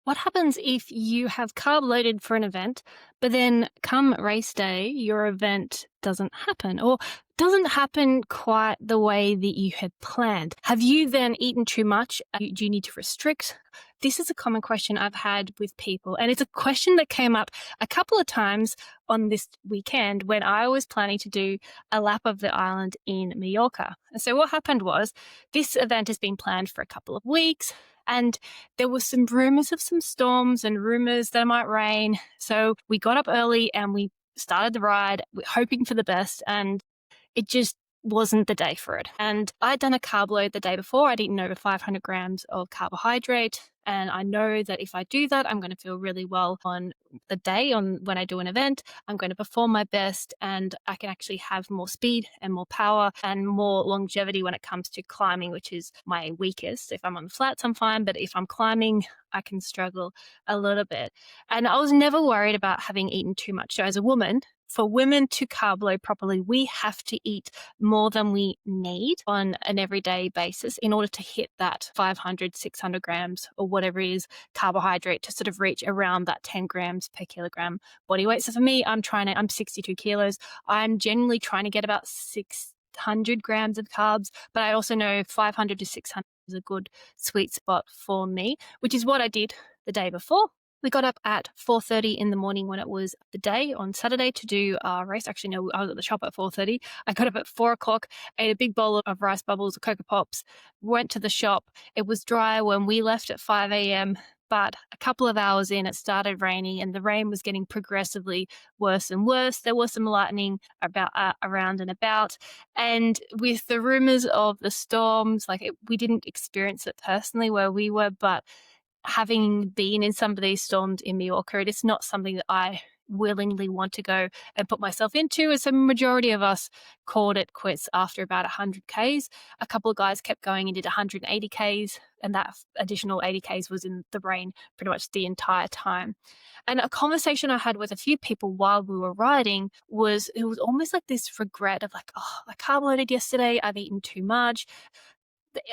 What happens if you have carb loaded for an event, but then come race day, your event doesn't happen or doesn't happen quite the way that you had planned? Have you then eaten too much? Do you need to restrict? This is a common question I've had with people, and it's a question that came up a couple of times on this weekend when I was planning to do a lap of the island in Majorca. And so what happened was this event has been planned for a couple of weeks, and there was some rumors of some storms and rumors that it might rain. So we got up early and we started the ride, hoping for the best, and it just wasn't the day for it. And I'd done a carb load the day before. I'd eaten over 500 grams of carbohydrate. And I know that if I do that, I'm going to feel really well on the day on when I do an event. I'm going to perform my best and I can actually have more speed and more power and more longevity when it comes to climbing, which is my weakest. If I'm on the flats, I'm fine. But if I'm climbing, I can struggle a little bit. And I was never worried about having eaten too much. So as a woman, for women to carb load properly, we have to eat more than we need on an everyday basis in order to hit that 500, 600 grams or whatever it is carbohydrate to sort of reach around that 10 grams per kilogram body weight. So for me, I'm 62 kilos. I'm generally trying to get about 600 grams of carbs, but I also know 500 to 600 is a good sweet spot for me, which is what I did the day before. We got up at 4:30 in the morning when it was the day on Saturday to do our race. Actually, no, I was at the shop at 4:30. I got up at 4 o'clock, ate a big bowl of rice bubbles, Cocoa Pops, went to the shop. It was dry when we left at 5 a.m., but a couple of hours in, it started raining and the rain was getting progressively worse and worse. There was some lightning around and about. And with the rumors of the storms, we didn't experience it personally where we were, but having been in some of these storms in Majorca, it is not something that I willingly want to go and put myself into. As a majority of us called it quits after about 100 Ks. A couple of guys kept going and did 180 Ks, and that additional 80 Ks was in the rain pretty much the entire time. And a conversation I had with a few people while we were riding was, it was almost like this regret of I carb loaded yesterday, I've eaten too much,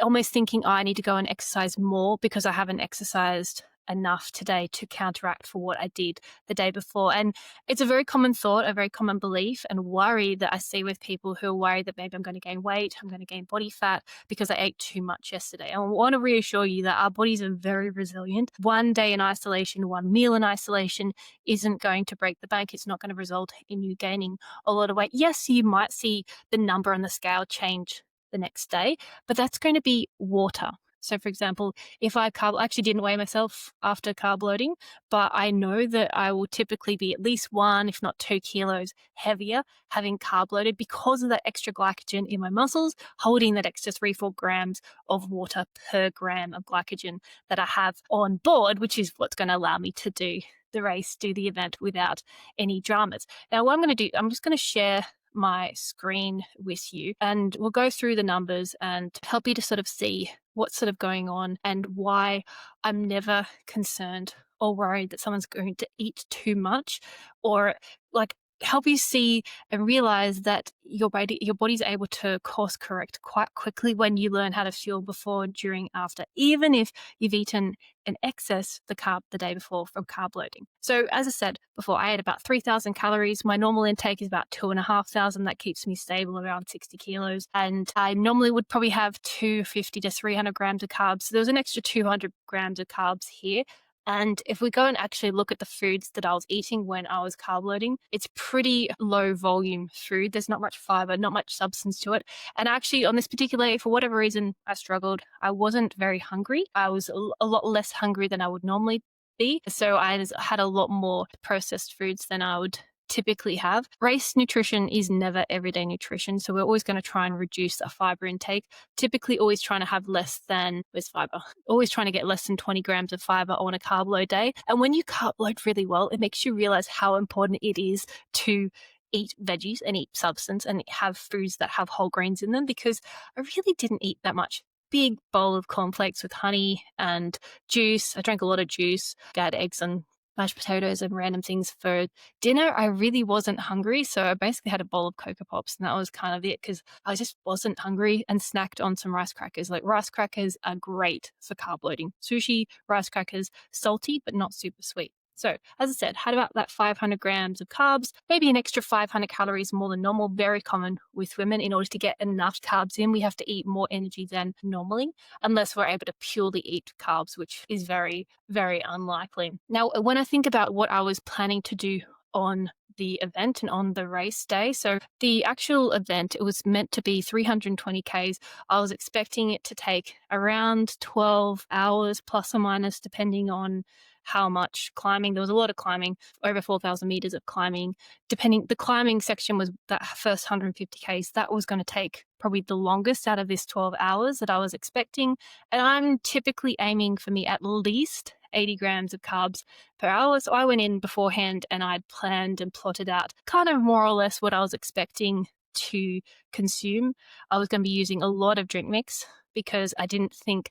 almost thinking, I need to go and exercise more because I haven't exercised enough today to counteract for what I did the day before. And it's a very common thought, a very common belief and worry that I see with people who are worried that maybe I'm going to gain weight, I'm going to gain body fat because I ate too much yesterday. And I want to reassure you that our bodies are very resilient. One day in isolation, one meal in isolation isn't going to break the bank. It's not going to result in you gaining a lot of weight. Yes, you might see the number on the scale change the next day, but that's going to be water. So for example, if I actually didn't weigh myself after carb loading, but I know that I will typically be at least 1, if not 2 kilos heavier having carb loaded because of that extra glycogen in my muscles, holding that extra 3-4 grams of water per gram of glycogen that I have on board, which is what's going to allow me to do the race, do the event without any dramas. Now, what I'm going to do, I'm just going to share my screen with you and we'll go through the numbers and help you to sort of see what's sort of going on and why I'm never concerned or worried that someone's going to eat too much, or help you see and realize that your body's able to course correct quite quickly when you learn how to fuel before, during, after, even if you've eaten in excess the carb the day before from carb loading. So as I said before, I ate about 3,000 calories. My normal intake is about 2,500. That keeps me stable around 60 kilos. And I normally would probably have 250 to 300 grams of carbs. So there was an extra 200 grams of carbs here. And if we go and actually look at the foods that I was eating when I was carb loading, it's pretty low volume food. There's not much fiber, not much substance to it. And actually on this particular day, for whatever reason, I struggled. I wasn't very hungry. I was a lot less hungry than I would normally be. So I had a lot more processed foods than I would typically have. Race nutrition is never everyday nutrition. So we're always going to try and reduce our fiber intake, typically always trying to have less than, with fiber, always trying to get less than 20 grams of fiber on a carb load day. And when you carb load really well, it makes you realize how important it is to eat veggies and eat substance and have foods that have whole grains in them, because I really didn't eat that much. Big bowl of cornflakes with honey and juice. I drank a lot of juice. I had eggs and mashed potatoes and random things for dinner, I really wasn't hungry. So I basically had a bowl of Cocoa Pops, and that was kind of it because I just wasn't hungry, and snacked on some rice crackers. Like, rice crackers are great for carb loading. Sushi, rice crackers, salty, but not super sweet. So, as I said, had about that 500 grams of carbs, maybe an extra 500 calories more than normal. Very common with women. In order to get enough carbs in, we have to eat more energy than normally, unless we're able to purely eat carbs, which is very, very unlikely. Now, when I think about what I was planning to do on the event and on the race day. So the actual event, it was meant to be 320 Ks. I was expecting it to take around 12 hours plus or minus, depending on how much climbing. There was a lot of climbing, over 4,000 meters of climbing. The climbing section was that first 150 Ks. That was going to take probably the longest out of this 12 hours that I was expecting. And I'm typically aiming for me at least 80 grams of carbs per hour. So I went in beforehand and I'd planned and plotted out kind of more or less what I was expecting to consume. I was going to be using a lot of drink mix because I didn't think,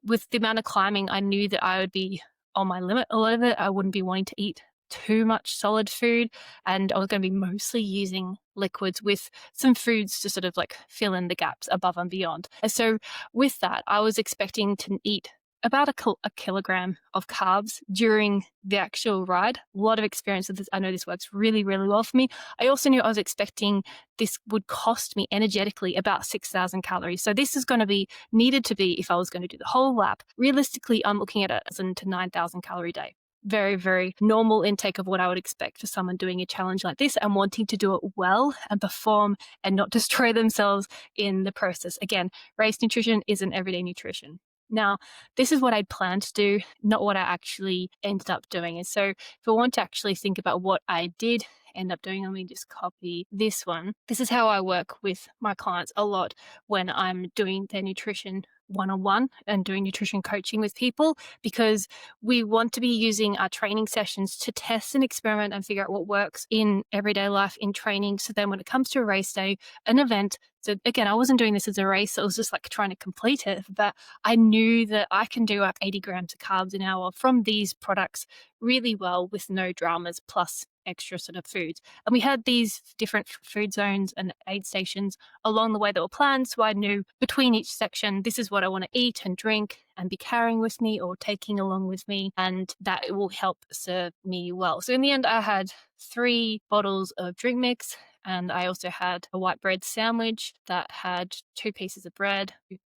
with the amount of climbing, I knew that I would be on my limit a lot of it. I wouldn't be wanting to eat too much solid food, and I was going to be mostly using liquids with some foods to sort of like fill in the gaps above and beyond. And so with that, I was expecting to eat about a kilogram of carbs during the actual ride. A lot of experience with this. I know this works really, really well for me. I also knew I was expecting this would cost me energetically about 6,000 calories. So this is going to be needed to be, if I was going to do the whole lap, realistically, I'm looking at a 7,000 to 9,000 calorie day. Very, very normal intake of what I would expect for someone doing a challenge like this and wanting to do it well and perform and not destroy themselves in the process. Again, race nutrition isn't everyday nutrition. Now, this is what I'd planned to do, not what I actually ended up doing. And so if I want to actually think about what I did end up doing, let me just copy this one. This is how I work with my clients a lot when I'm doing their nutrition one-on-one and doing nutrition coaching with people, because we want to be using our training sessions to test and experiment and figure out what works in everyday life in training. So then when it comes to a race day, an event, so again, I wasn't doing this as a race. I was just like trying to complete it, but I knew that I can do up 80 grams of carbs an hour from these products really well with no dramas, plus extra sort of foods. And we had these different food zones and aid stations along the way that were planned. So I knew between each section, this is what I want to eat and drink and be carrying with me or taking along with me, and that it will help serve me well. So in the end, I had 3 bottles of drink mix, and I also had a white bread sandwich that had 2 pieces of bread.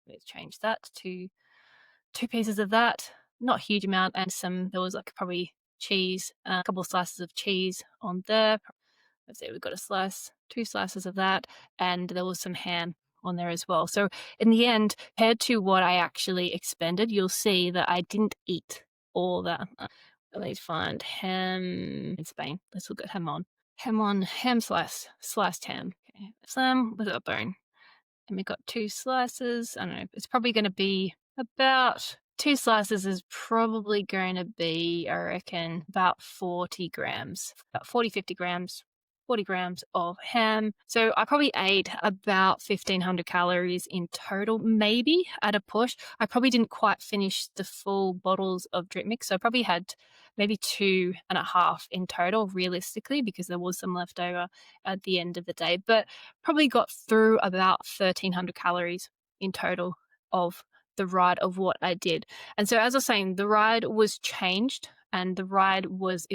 Let's change that to 2 pieces of that, not a huge amount, and there was like probably cheese, a couple of slices of cheese on there. Let's say we've got 2 slices of that, and there was some ham on there as well. So in the end, compared to what I actually expended, you'll see that I didn't eat all that. Let me find ham in Spain. Let's look at ham on. Ham sliced ham. Okay. Slam without a bone. And we got 2 slices. I don't know. It's probably going to be about 2 slices is probably going to be, I reckon, about 40 grams, about 40, 50 grams. 40 grams of ham. So I probably ate about 1,500 calories in total, maybe at a push. I probably didn't quite finish the full bottles of drip mix. So I probably had maybe 2.5 in total, realistically, because there was some left over at the end of the day, but probably got through about 1,300 calories in total of the ride of what I did. And so, as I was saying, the ride was changed, and the ride was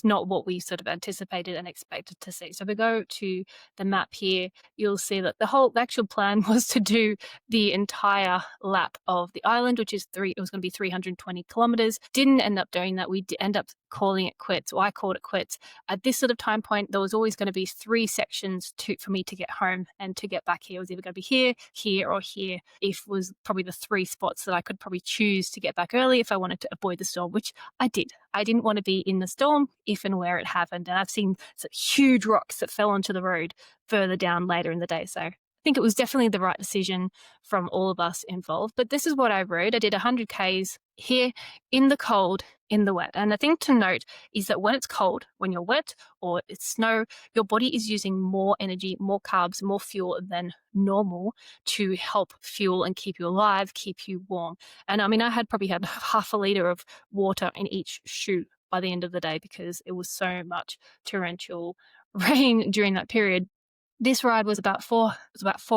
not what we sort of anticipated and expected to see. So if we go to the map here, you'll see that the actual plan was to do the entire lap of the island, which is it was going to be 320 kilometers. Didn't end up doing that. We did end up calling it quits, or I called it quits. At this sort of time point, there was always going to be 3 sections for me to get home and to get back here. It was either going to be here, here, or here. If was probably the 3 spots that I could probably choose to get back early if I wanted to avoid the storm, which I did. I didn't want to be in the storm if and where it happened. And I've seen some huge rocks that fell onto the road further down later in the day. So I think it was definitely the right decision from all of us involved. But this is what I rode. I did 100 Ks here in the cold, in the wet. And the thing to note is that when it's cold, when you're wet or it's snow, your body is using more energy, more carbs, more fuel than normal to help fuel and keep you alive, keep you warm. And I mean, I had probably had half a liter of water in each shoe by the end of the day because it was so much torrential rain during that period. This ride was about 4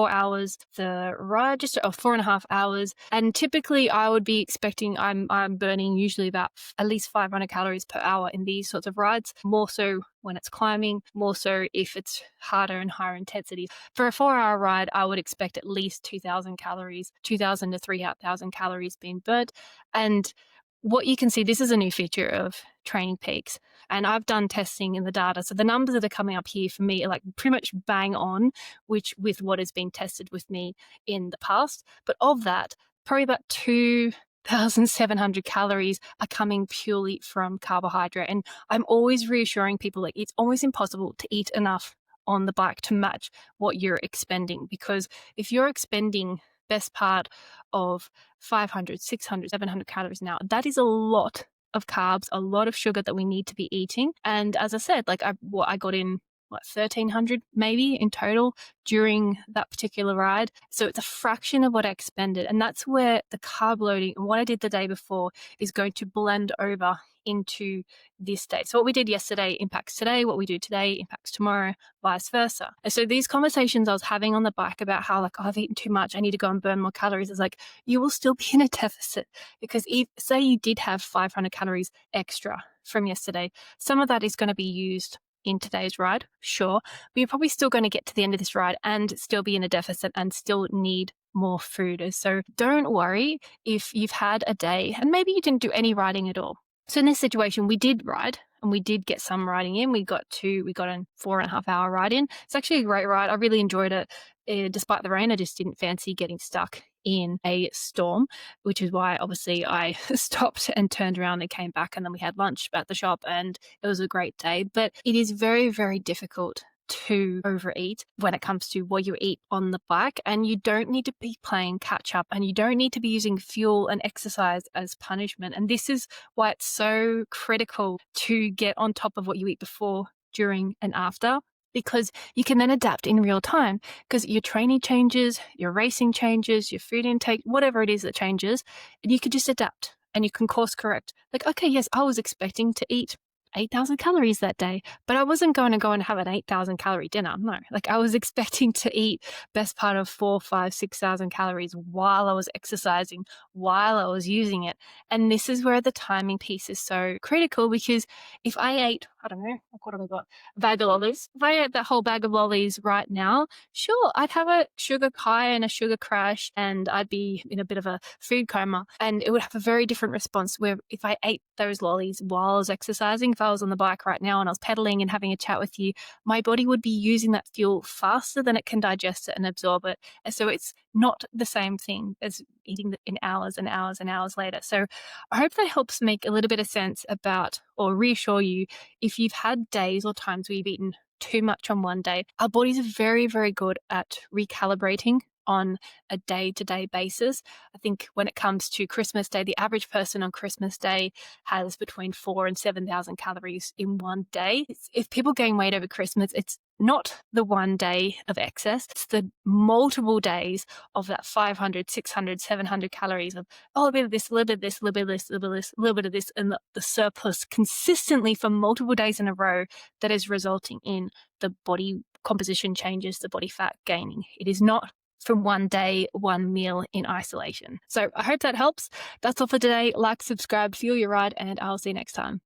hours. The ride just 4.5 hours. And typically I would be expecting I'm burning usually about at least 500 calories per hour in these sorts of rides, more so when it's climbing, more so if it's harder and higher intensity. For a 4-hour ride, I would expect at least 2,000 calories, 2,000 to 3,000 calories being burnt. And what you can see, this is a new feature of Training Peaks, and I've done testing in the data. So the numbers that are coming up here for me are like pretty much bang on, which with what has been tested with me in the past. But of that, probably about 2,700 calories are coming purely from carbohydrate. And I'm always reassuring people, like, it's almost impossible to eat enough on the bike to match what you're expending, because if you're expending best part of 500, 600, 700 calories an hour, that is a lot of carbs, a lot of sugar that we need to be eating. And as I said, like I got in 1,300 maybe in total during that particular ride. So it's a fraction of what I expended. And that's where the carb loading and what I did the day before is going to blend over into this day. So what we did yesterday impacts today, what we do today impacts tomorrow, vice versa. And so these conversations I was having on the bike about how, like, oh, I've eaten too much, I need to go and burn more calories, is like, you will still be in a deficit, because if, say you did have 500 calories extra from yesterday, some of that is going to be used in today's ride, sure, but you're probably still going to get to the end of this ride and still be in a deficit and still need more food. So don't worry if you've had a day and maybe you didn't do any riding at all. So in this situation, we did ride and we did get some riding in. We got a 4.5 hour ride in. It's actually a great ride. I really enjoyed it. Despite the rain, I just didn't fancy getting stuck in a storm, which is why obviously I stopped and turned around and came back, and then we had lunch at the shop and it was a great day. But it is very, very difficult to overeat when it comes to what you eat on the bike, and you don't need to be playing catch up, and you don't need to be using fuel and exercise as punishment. And this is why it's so critical to get on top of what you eat before, during, and after, because you can then adapt in real time, because your training changes, your racing changes, your food intake, whatever it is that changes, and you can just adapt and you can course correct. Like, okay, yes, I was expecting to eat 8,000 calories that day, but I wasn't going to go and have an 8,000 calorie dinner. No, like I was expecting to eat best part of 4, 5, 6,000 calories while I was exercising, while I was using it. And this is where the timing piece is so critical, because if I ate, I don't know, what have I got? A bag of lollies. If I ate that whole bag of lollies right now, sure, I'd have a sugar high and a sugar crash, and I'd be in a bit of a food coma, and it would have a very different response. Where if I ate those lollies while I was exercising, if I was on the bike right now and I was pedaling and having a chat with you, my body would be using that fuel faster than it can digest it and absorb it. And so it's not the same thing as eating in hours and hours and hours later. So I hope that helps make a little bit of sense about, or reassure you, if you've had days or times where you've eaten too much on one day, our bodies are very, very good at recalibrating on a day-to-day basis. I think when it comes to Christmas Day, the average person on Christmas Day has between 4,000 and 7,000 calories in one day. If people gain weight over Christmas, it's not the one day of excess, it's the multiple days of that 500, 600, 700 calories of, oh, a bit of this, a little bit of this, a little bit of this, a little bit of this, a little bit of this, and the surplus consistently for multiple days in a row that is resulting in the body composition changes, the body fat gaining. It is not from one day, one meal in isolation. So I hope that helps. That's all for today. Like, subscribe, fuel your ride, and I'll see you next time.